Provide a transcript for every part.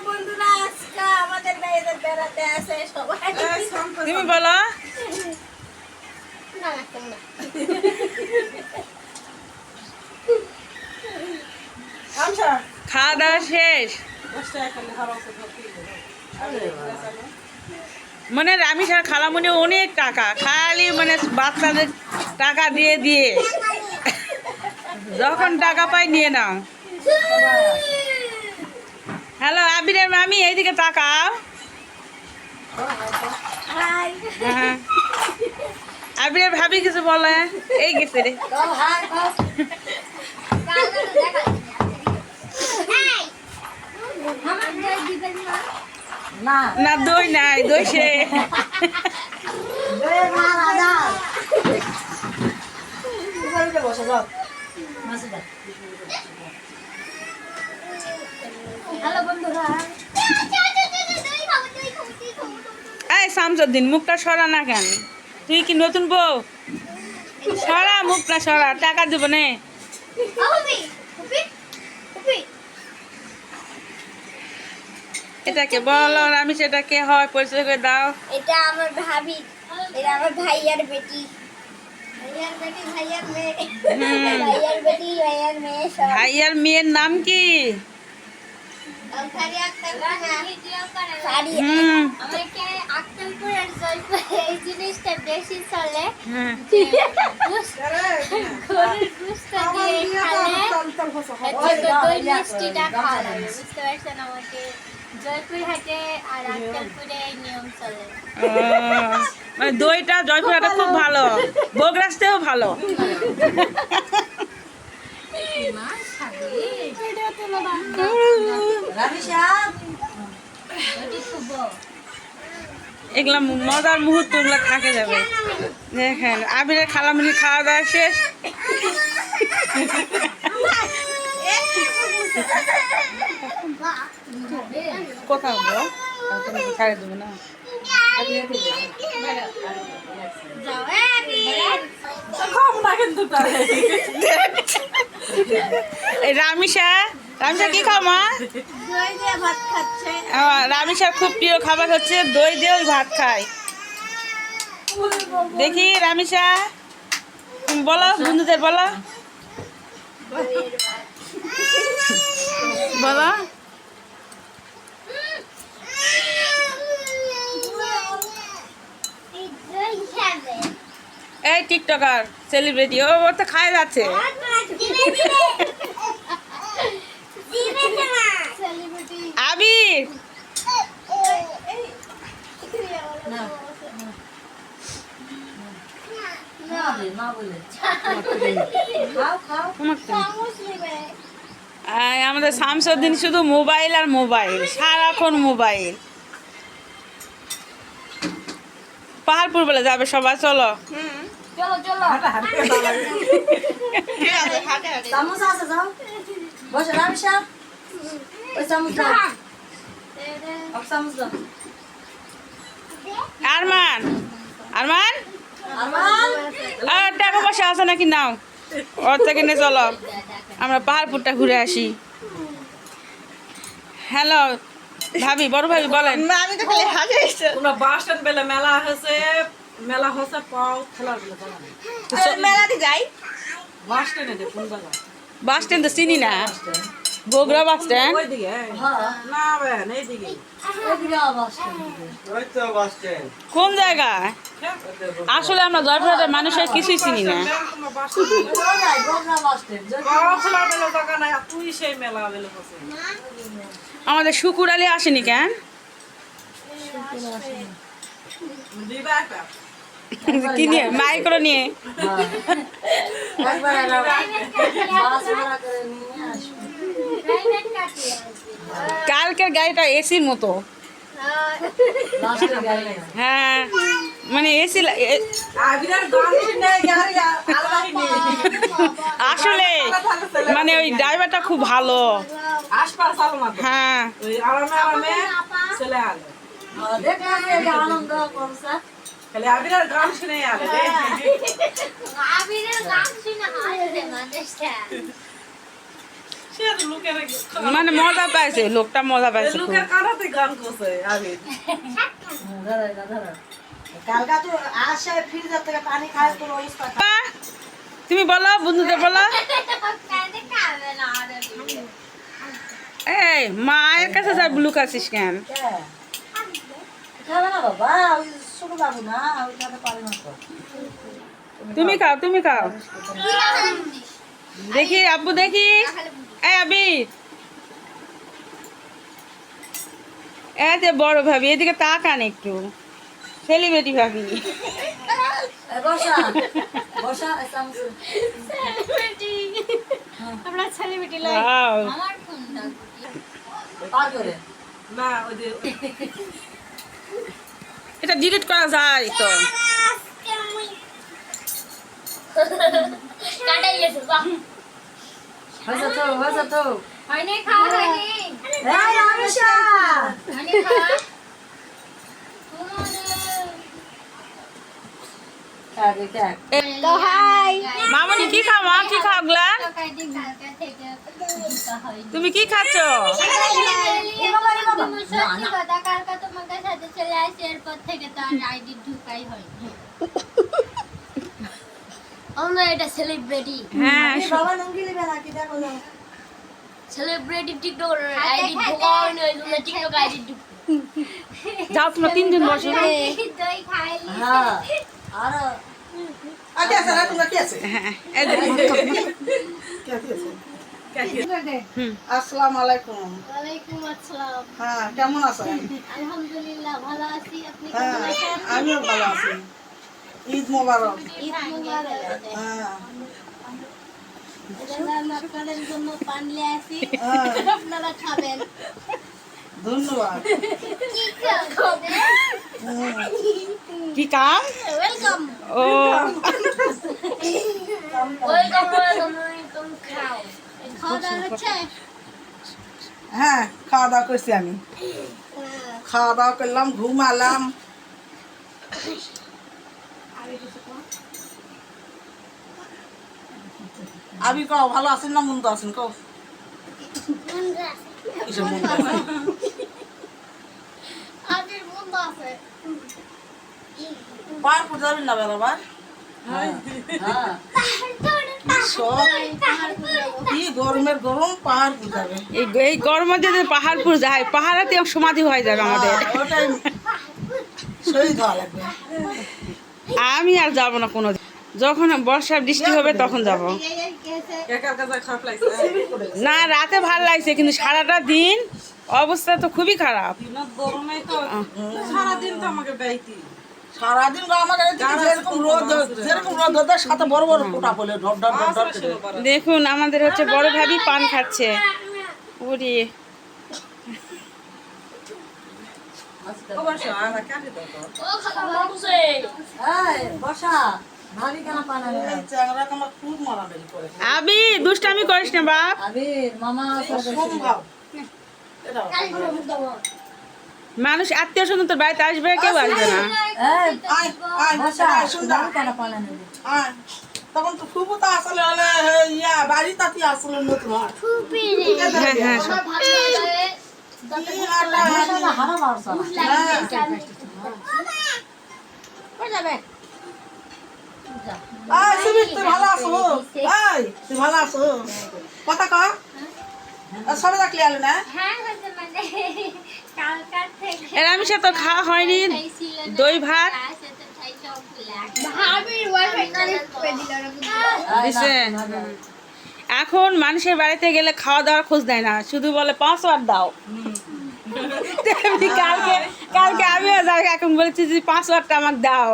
বন্ধুরা আজকে আমাদের মেয়েদের বেড়াতে আসে সবাই। তুমি বলো। না তোমরা খাওয়া দাওয়া শেষ। মানে রামিস আর খালামুনি অনেক টাকা খালি মানে বাচ্চাদের টাকা দিয়ে দিয়ে যখন টাকা পাই নিয়ে নাও। হ্যালো আবিরের মামি এইদিকে তাকাও। হাই হ্যাঁ আবিরের ভাবি কিছু বলে এই গেছে রে। হাই না না দই নাই দই সে হ্যালো বন্ধুরা এই শামসুদ্দিন মুখটা সরা না কেন? তুই কি নতুন বউ? সরা মুখটা সরা, টাকা দেব নে। এটাকে বলো আমি সেটাকে হয় পরিচয় করে দাও। এটা আমার ভাবি, এটা আমার ভাইয়ার বেটি, ভাইয়ার বেটি ভাইয়ার মেয়ে, ভাইয়ার বেটি ভাইয়ার মেয়ে সব। ভাইয়ার মেয়ের নাম কি? সারি আক্তার সারি আমাকে আক্তারপুর আর জয়পুর এই জিনিসটা বেশি চলে। হ্যাঁ গরুর গোশত দিয়ে খালে দই মিষ্টিটা খাওয়া লাগে, বুঝতে পারছেন? আমাকে জয়পুর হাটে আর আক্তারপুরে এই নিয়ম চলে। মানে দইটা জয়পুরহাটে খুব ভালো, বগরাজতেও ভালো। এগুলা মজার মুহূর্ত গুলো থাকে যাবে। দেখেন আবিরের খালামুনি খাওয়া দাওয়া শেষ। কোথাও গো তুমি ছাড়ে দেবো না। এই রামিসা রামিসা কি খাও মা? দই দিয়ে ভাত খাচ্ছে। রামিসার খুব প্রিয় খাবার হচ্ছে দই দিয়ে ওই ভাত খায়। দেখি রামিসা তুমি বলো, বন্ধুদের বলো বলো। এই টিকটকার সেলিব্রিটি ও তো খায় যাচ্ছে। আবির আমাদের শামসুদ্দিন শুধু মোবাইল আর মোবাইল, সারাক্ষণ মোবাইল। পাহাড়পুর বলে যাবে সবাই, চলো চলো চলো চামচ আছে যাও বসে রামিসা ওই চামচ দাও চামচ দাও আরমান আরমান টাকা পয়সা আছে নাকি নাও, ওর থেকে নিয়ে চলো আমরা পাহাড়পুরটা ঘুরে আসি। হ্যালো ভাবি, বড় ভাবি বলেন। আমি তো খালি হাসে তোমরা বাস স্ট্যান্ড বেলা মেলা হচ্ছে পাও খেলার বেলা জানা মেলাতে যাই বাস স্ট্যান্ডে কোন জায়গা? বাস স্ট্যান্ড তো চিনি না, বগুড়া বাস স্ট্যান্ড। ওইদিকে না বেন এইদিকে কোন জায়গা? আসলে আমরা জয়পুরহাটের মানুষের কিছুই চিনি না। তুই সেই মেলা বেলা হচ্ছে আমাদের শুকুর আলী আসেনি কেন? কি নিয়ে মাইক্রো নিয়ে কালকের গাড়িটা এসির মতো। হ্যাঁ মানে এসি আসলে মানে ওই ড্রাইভারটা খুব ভালো। হ্যাঁ আনন্দ করছে খালি আবিরের গান শুনে আবিরের গান শুনে হাসছে মানুষটা। সে তো লোকের মানে মজা পাইছে, লোকটা মজা পাইছে খুব। লোকের কানাতে গান করছে আমি কালকা তো আসে ফ্রিজের থেকে পানি খায় তোর অবস্থা খারাপ। বাহ, তুমি বলো, বন্ধুদের বলো। কাঁদে খাবে না আর এই মায়ের কাছে যা লুকাছিস কেন? খাবে না বাবা, ওই ছোট বাবু না, ওই খাতে পারে না তো। তুমি খাও, তুমি খাও। দেখি আব্বু, দেখি। এই আবি, এই যে বড় ভাবি, এদিকে তাকান একটু। সেলিব্রিটি ভাবি। এই বসা বসা চামচ আমরা সেলিব্রিটি লাই Wow. আমার ফোনটা পার করে না ওই যে এটা ডিলিট করা যায় তো। কাটাই গেছে বাহ হয়েছে তো হয়নি খাওয়া হয়নি এই আমিষা হয়নি খাওয়া কাকে কাক তো হাই মামনি কি খাও? মা কি খাও গ্লা? তুমি কি খাচ্ছ? এটা সেলিব্রিটি হ্যাঁ, বাবা নুঙ্গি লিবে নাকি দেখো না সেলিব্রিটি টিকটক আইডি ঢোকাও না টিকটক আইডি যাও তোমরা তিনজন বসো। দই খাইলি হ্যাঁ আর আচ্ছা আচ্ছা তোমরা কি আছে হ্যাঁ, এই দেখো। আসসালামু আলাইকুম ওয়ালাইকুম আসসালাম হ্যাঁ কেমন আছেন আলহামদুলিল্লাহ ভালো আছি আপনি হ্যাঁ কেমন আছেন আমিও ভালো আছি ঈদ মোবারক ঈদ মুবারক হ্যাঁ আমি আপনাদের জন্য পান নিয়ে আসি হ্যাঁ। আপনারা খাবেন ধন্যবাদ কি খাবেন কি কাম? ওয়েলকাম ও ওয়েলকাম ওয়েলকাম খাও খাওয়া দাওয়া হচ্ছে হ্যাঁ খাওয়া দাওয়া করছি আমি খাওয়া দাওয়া করলাম ঘুমালাম আবি কও ভালো আছেন না মন্দ আছেন কও কিসের মন্দ আছে? আবির বন্ধ আছে পাহাড়পুর যাবেন না বেড়াবার হ্যাঁ সব কি গরমের গরম পাহাড়পুর যাবে এই গরমের যদি পাহাড়পুর যায়, পাহাড়াতে সমাধি হয়ে যাবে আমাদের। হ্যাঁ, ওটাই শহীদ হওয়া লাগবে আমি আর যাব না কোনো দিন। যখন বর্ষা বৃষ্টি হবে তখন যাব। না, রাতে ভালো লাগছে কিন্তু সারাটা দিন অবস্থা তো খুবই খারাপ। সারাদিন তো আমাকে ব্যয়তি সারাদিন আমাকে যেরকম রোদ ওদের সাথে বড় বড় ফোঁটা পড়লে ঢপ ঢপ ঢপ ঢপ করে। দেখুন আমাদের হচ্ছে বড় ভাবি পান খাচ্ছে। ওরে এই বসা ভাবি কেন পানা এই চ্যাংড়াটা আমার খুব মারামারি করে আবি দুষ্টামি করিস না বাপ। আবির মামা সম্ভব এটা মানুষ আত্মীয় স্বজন তোর বাড়িতে আসবে, কেউ আসবে না। এই আয় আয় বসা আয় শুন না তুমি কেন পানা নেবে আয় তখন তো খুব তো আসলে হলে ইয়া বাড়ি তাতি আসলে নতুন হয় হ্যাঁ হ্যাঁ সব। কি আটা বসা হারা মারছ আয় সুমিত তুই ভালো আছো আয় তুই ভালো আছো কথা কর সবে রাখলি আলো না হ্যাঁ হচ্ছে মানে কালকার থেকে এর আমি সে তো খাওয়া হয়নি, দই ভাত ভাবির ওয়াইফাই কানেক্ট করে দিল দিছে। এখন মানুষের বাড়িতে গেলে খাওয়া দাওয়ার খোঁজ দেয় না, শুধু বলে পাসওয়ার্ড দাও। তেমনি কালকে আমিও যাই, এখন বলছি যে পাসওয়ার্ডটা আমাকে দাও।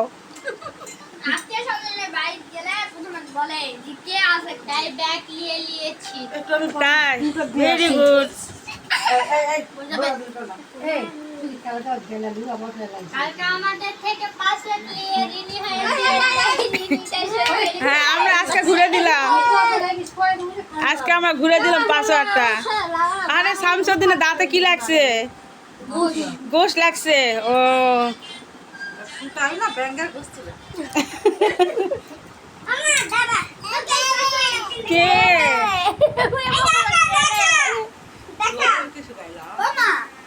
আজকে সকালে বাইক গেলে প্রথমে বলে যে কে আছে তাই ব্যাগ নিয়ে নিয়েছি একটু আমি তাই ভেরি গুড। কালকে আমাদের থেকে পাসওয়ার্ড নিয়ে রিনি হয়েছে হ্যাঁ আমরা আজকে ঘুরে দিলাম, আজকে আমরা ঘুরে দিলাম পাসওয়ার্ডটা। আরে শামসুদ্দিনের দাঁতে কি লাগছে? গোশ লাগছে। ও আমি না ব্যাঙ্গার বসছিল আমার দাদা কে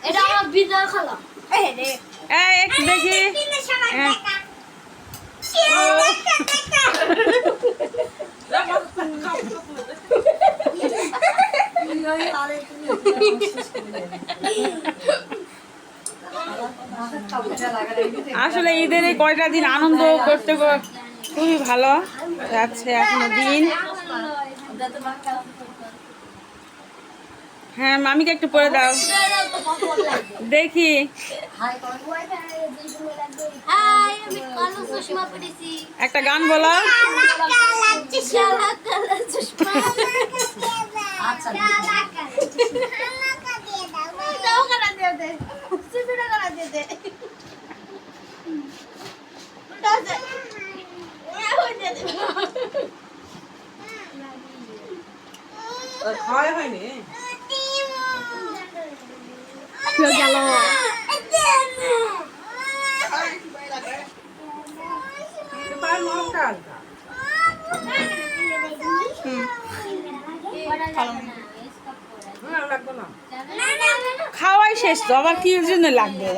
এটা আমার বিজয় খালা এই একটু দেখি হ্যাঁ। আসলে ঈদের এই কয়টা দিন আনন্দ করতে খুবই ভালো যাচ্ছে এখনো দিন। হ্যাঁ মামিকে একটু পরে দাও দেখি। আমি কালো চশমা পরেছি একটা গান বলো। আচ্ছা খাওয়াই হয়নি পায়ের নরমটা আলগা লাগবে না খাওয়াই শেষ তো আবার কি জন্য লাগবে।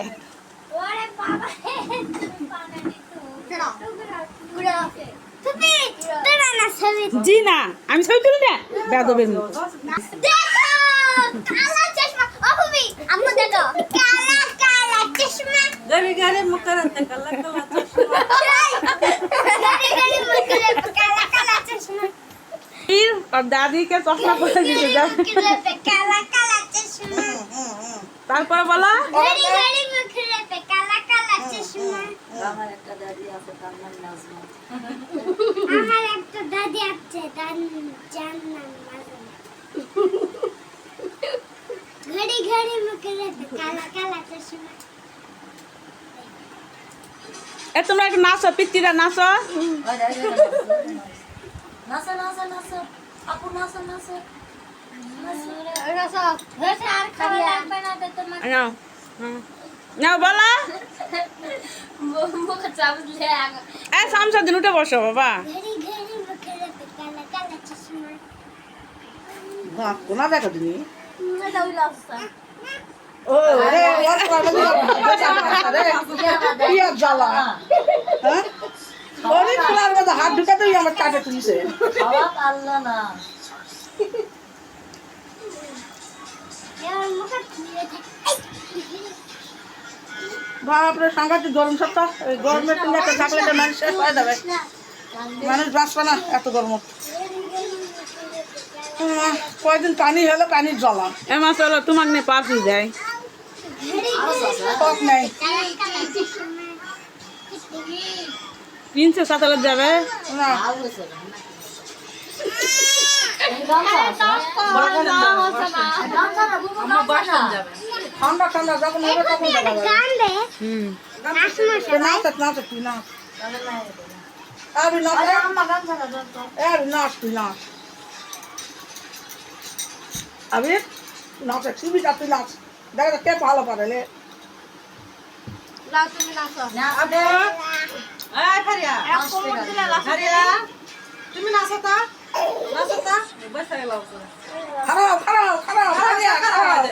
জি না আমি ছবি তুলি না বেদবের মতো। गरी गरी मुकरत कल्ला कल्ला फिर और दादी के चश्मा पहन दिए जब তারপর বলো আমার একটা দাদি আছে তার নাম নাজমা আমার একটা দাদি আছে তার যার নাম নাজমা ঘড়ি ঘড়ি মুখে কালা কালা চশমা। এ তোমরা একটু নাচো পিত্তিরা নাচো। নাসা নাসা নাসা আপু নাসা নাসা আর খাওয়া লাগবে না তো তোমার নাও নাও বলো মুখ চাপলে এ সামসা দিন উঠে বসো বাবা। ঘড়ি ঘড়ি মুখে কালা কালা চশমা। না কোনা দেখো তুমি এটা হইলো অবস্থা ও রে ওর প্রবলেম রে কি আর জ্বালা হ্যাঁ ওরে খোলার মধ্যে হাত ঢুকাতেই আমার কাটে তুলছে খাওয়া পারলো না এর মুখে দিয়ে বাপরে সাংঘাতিক গরম সপ্তাহ এই গরমের দিনে একটা থাকলে মানুষ শেষ হয়ে যাবে মানুষ বাঁচবে না এত গরম কয়দিন পানি হলো পানির জ্বালা এ মা চলো তোমার নিয়ে পাশি যায় টক নেই প্রিন্সেস সাথে যাবে না ঠান্ডা ঠান্ডা যখন হবে তখন যাবে গান দে হুম নাচ তুই নাচ আরে নাচ আরে নাচ তুই নাচ আরে নাচ তুই যা তুই নাচ দেখ কে ভালো পারে লে তুমি নাচো আবে এই ফারিয়া ফারিয়া তুমি নাচতা নাচতা বসে লাও খারাপ খারাপ খারাপ খারাপ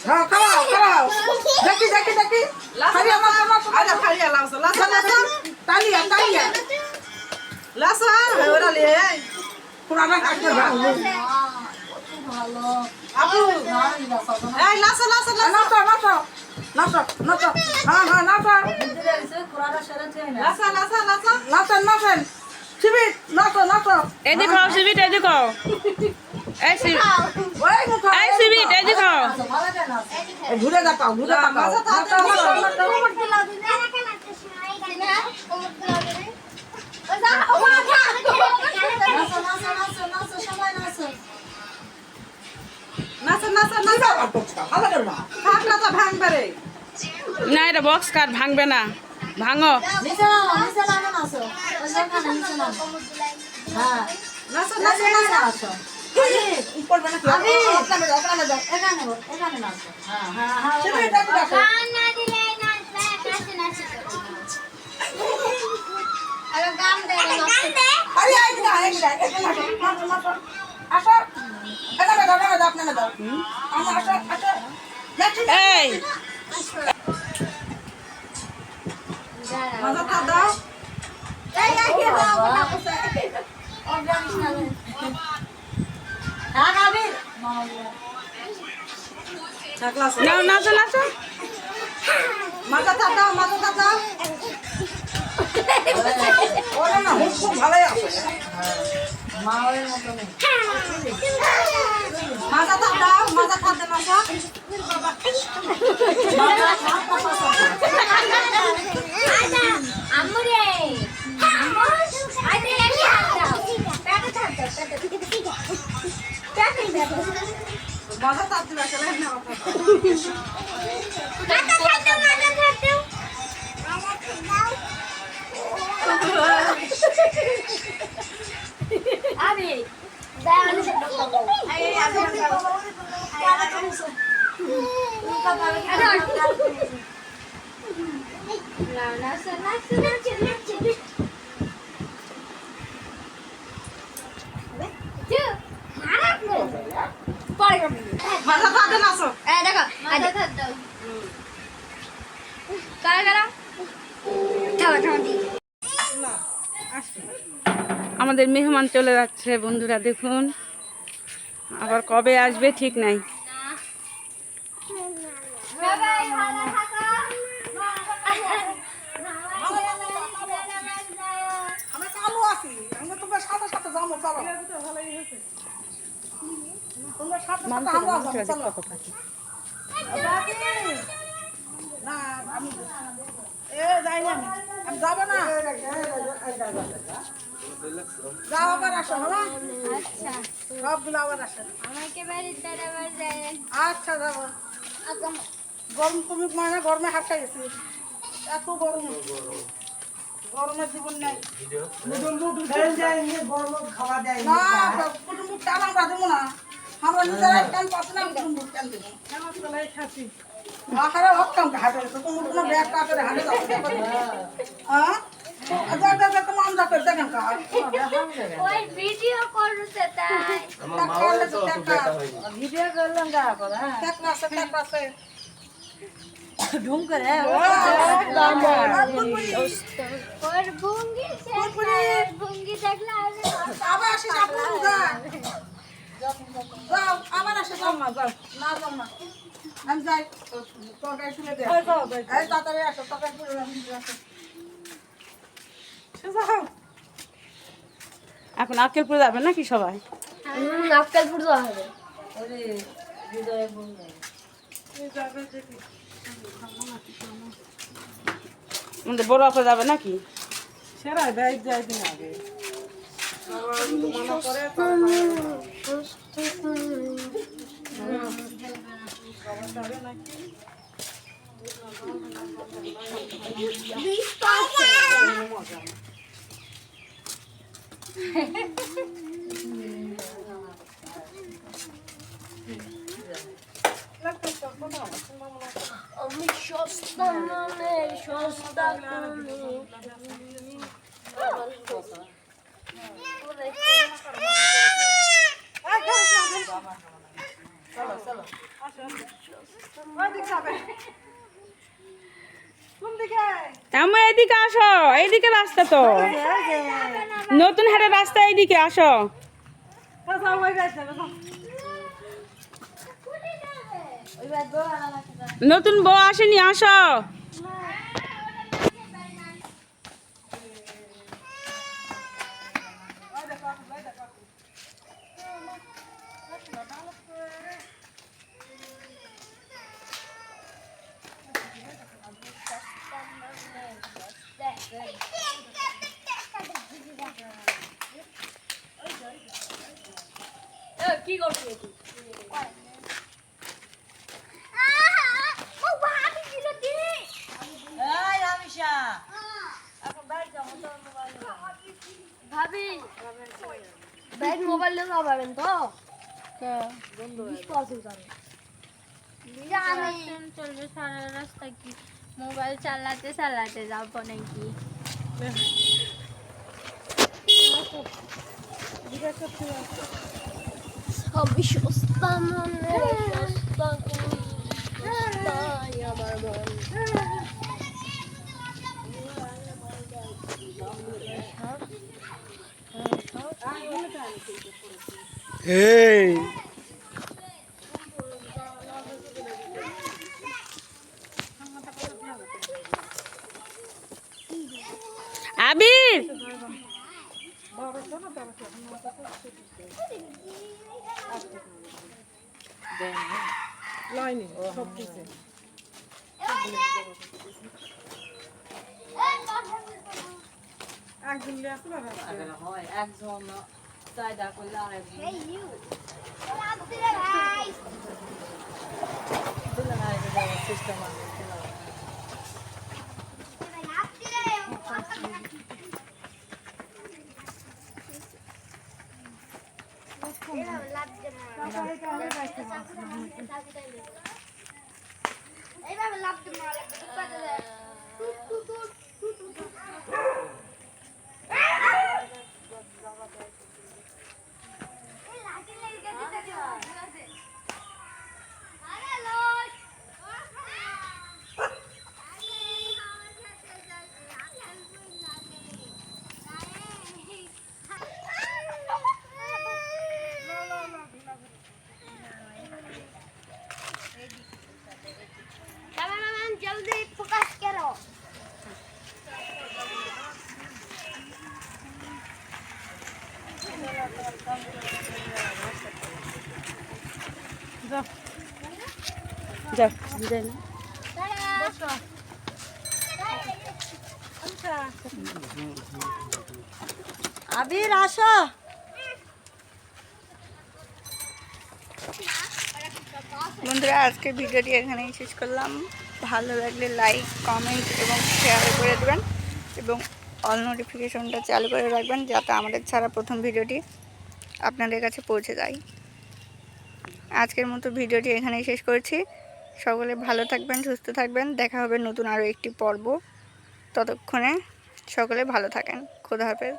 হ্যাঁ খারাপ খারাপ দেখি দেখি দেখি ফারিয়া নাচ নাচ আরে ফারিয়া লাওছ লাসা লাসা তালিয়া তালিয়া লাসা ওরা লে পুরানা কাটতে ভালো ভালো আপু এই লাসা লাসা লাসা নাচ নাচ নাচ নাচ হ্যাঁ হ্যাঁ নাচ লাসা লাসা লাসা নাচেন নাচেন শিবির নাচ নাচ এদিকে আও সিবিট এদিকে আও এই সিবিট ওই মুখ এই সিবিট এদিকে আও ঘুরে দেখাও ঘুরে দেখাও নাচা নাচা নাচা ভালো করে না থাকলা তো ভাঙবে রে না এটা বক্স কাট ভাঙবে না ভাঙো নিচে নাও নাচো ওই জায়গা নিচে নাও হ্যাঁ নাচা নাচা নাচা করবে না আমি ওখানে যাও ওখানে যাও এখানে নাচো হ্যাঁ হ্যাঁ হ্যাঁ শিবির দেখো দেখো গান না দিলে নাচবে নাচে নাচে আর গান দে আরে আই না বিদায় এখানে আসো আসো আসো এখানে দাও আপনারা দাও আমার আসো আসো এই মাজা তা দাও হ্যাঁ খাবি ছাকলা নাও নাচো নাচো মাজা তা দাও ওরা না খুব ভালোই আছে মাওয়ের মতো নেই মাজা তা দাও মাজা তা দে মাজা আমরে আরে কি হাত দাও টাটা মাজা তা দিবা চলে না আমি মাজা তা দে নাচো দেখো মাথা থাক দাও কারা থামা দি আমাদের মেহমান চলে যাচ্ছে বন্ধুরা, দেখুন আবার কবে আসবে ঠিক নাই। সবাই ভালো থাকো আমরা চালু আছি আমরা তোমার সাথে সাথে যাবো চলো তোমরা সাথে সাথে আমরা যাবো চলো না আমি যাই না আমি যাবো না যাও আবার আসো হ্যাঁ আচ্ছা সবগুলো আবার আসো আমাকে বাড়ির দ্বারা যায় আচ্ছা যাবো গরম তুমি মানে গরমে হাত খাইছি এত গরম গরমের জীবন নাই না কুটুম্ব টান আমরা দেবো না আমরা নিজেরা টান পাচ্ছি না কুটুম্ব টান দেবো আহারে হকাম হাটে তো তুমি কোনো ব্যাগ কাপড়ে হাটে যাও হ্যাঁ তোমার আমরা করে দেখেন কা ওই ভিডিও করতে তাই ভিডিও করলাম যা করে ঢুম করে ওর ভঙ্গি ভঙ্গি দেখলে আবার আসি যাও আবার আসে যাও না যাও না যাও না আমি যাই তরকারি তুলে দে এই তাড়াতাড়ি আসো তরকারি তুলে আসো এখন আক্কেলপুর যাবে নাকি সবাই? আক্কেলপুর যাওয়া হবে ওরে হৃদয়ে বললে আমাদের বড় আপা যাবে নাকি? সেরা দেয় যাই দিন আগে আমি সস্তা মানে সস্তা আমি এদিকে আসো, এইদিকে রাস্তা তো নতুন হাটের রাস্তা, এইদিকে আসো। নতুন বউ আসেনি, আসো। কি করছিস ভাবি ব্যাগ মোবাইল নিয়ে যাবেন তো চলবে সারা রাস্তা কি মোবাইল চালাতে চালাতে যাবো নাকি সবই সস্তা মনে সস্তা সস্তাই আমার মন। এই আবির লাইনে সব কিছু একদিন লিয়ে আসলে হয় একজন চাহিদা করলে আর একজন Hey you. Love to the guys. দিলে না সিস্টেম আছে এইভাবে লাভ দিতে মারে जल्दी फोकस करो যাও যাই না আবির আসো বন্ধুরা আজকের ভিডিওটি এখানেই শেষ করলাম। ভালো লাগলে লাইক কমেন্ট এবং শেয়ার করে দেবেন এবং অল নোটিফিকেশনটা চালু করে রাখবেন যাতে আমাদের ছাড়া প্রথম ভিডিওটি আপনাদের কাছে পৌঁছে যায়। আজকের মতো ভিডিওটি এখানেই শেষ করছি। সকলে ভালো থাকবেন, সুস্থ থাকবেন। দেখা হবে নতুন আরও একটি পর্ব। ততক্ষণে সকলে ভালো থাকেন। খোদা হাফেজ।